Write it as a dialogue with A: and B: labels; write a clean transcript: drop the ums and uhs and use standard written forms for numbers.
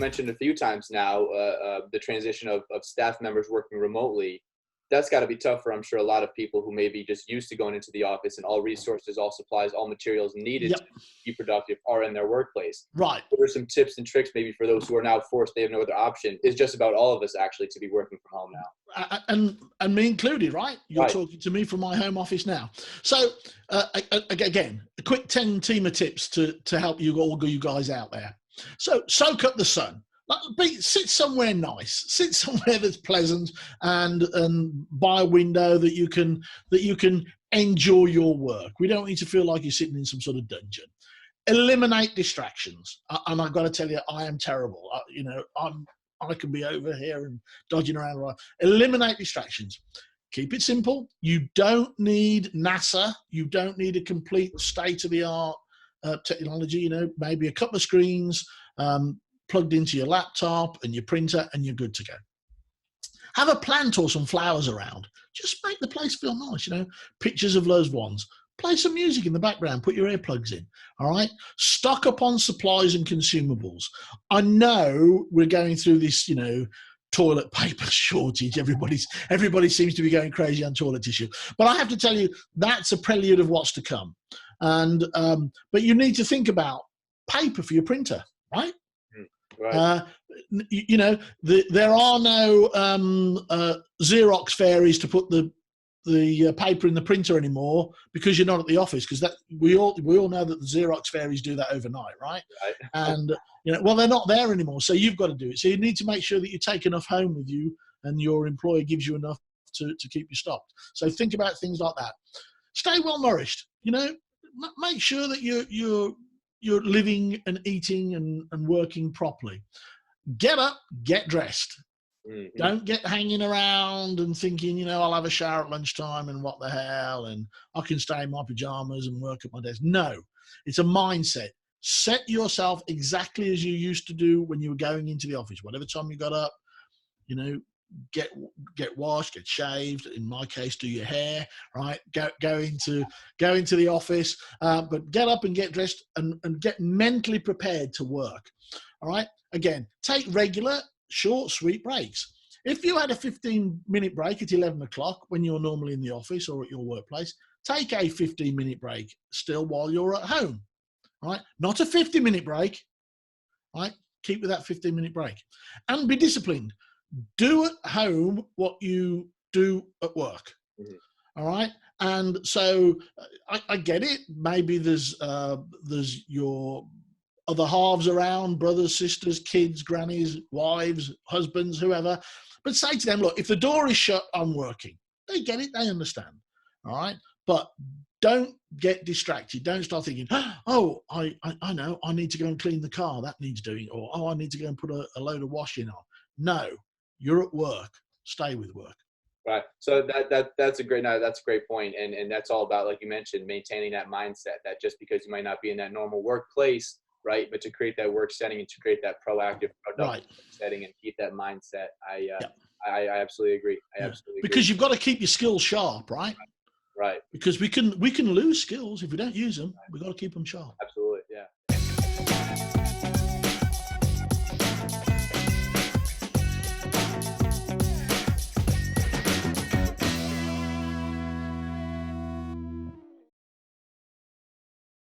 A: mentioned a few times now, the transition of staff members working remotely. That's got to be tough for, I'm sure, a lot of people who may be just used to going into the office and all resources, all supplies, all materials needed to be productive are in their workplace.
B: Right.
A: What are some tips and tricks maybe for those who are now forced, they have no other option? It's just about all of us actually to be working from home now.
B: And me included, right? You're talking to me from my home office now. So again, a quick 10 TEMA tips to help you guys out there. So soak up the sun. Sit somewhere nice. Sit somewhere that's pleasant and by a window that you can enjoy your work. We don't need to feel like you're sitting in some sort of dungeon. Eliminate distractions. And I've got to tell you, I am terrible. I can be over here and dodging around. Eliminate distractions. Keep it simple. You don't need NASA. You don't need a complete state-of-the-art technology. Maybe a couple of screens plugged into your laptop and your printer, and you're good to go. Have a plant or some flowers around. Just make the place feel nice. Pictures of loved ones. Play some music in the background. Put your earplugs in. All right. Stock up on supplies and consumables. I know we're going through this, toilet paper shortage. Everybody seems to be going crazy on toilet tissue. But I have to tell you, that's a prelude of what's to come. And but you need to think about paper for your printer, right?
A: Right.
B: There are no Xerox fairies to put the paper in the printer anymore because you're not at the office, because that we all know that the Xerox fairies do that overnight, right? And they're not there anymore, so you've got to do it. So you need to make sure that you take enough home with you and your employer gives you enough to keep you stocked. So think about things like that. Stay well nourished. Make sure that you're living and eating and working properly. Get up, get dressed. Mm-hmm. Don't get hanging around and thinking, I'll have a shower at lunchtime and what the hell, and I can stay in my pajamas and work at my desk. No, it's a mindset. Set yourself exactly as you used to do when you were going into the office. Whatever time you got up, get washed, get shaved. In my case, do your hair, right? Go into the office, but get up and get dressed and get mentally prepared to work. All right. Again, take regular, short, sweet breaks. If you had a 15-minute break at 11 o'clock when you're normally in the office or at your workplace, take a 15-minute break still while you're at home. Right? Not a 50-minute break. Right? Keep with that 15-minute break, and be disciplined. Do at home what you do at work. Mm-hmm. All right. And so I get it. Maybe there's your other halves around, brothers, sisters, kids, grannies, wives, husbands, whoever. But say to them, look, if the door is shut, I'm working. They get it. They understand. All right. But don't get distracted. Don't start thinking, oh, I know, I need to go and clean the car. That needs doing. Or, oh, I need to go and put a load of washing on. No. You're at work. Stay with work.
A: Right. So that's a great point. And that's all about, like you mentioned, maintaining that mindset that just because you might not be in that normal workplace, right, but to create that work setting and to create that proactive, productive setting and keep that mindset. I absolutely agree.
B: Because you've got to keep your skills sharp, right?
A: Right.
B: Because we can lose skills if we don't use them. We've got to keep them sharp.
A: Absolutely.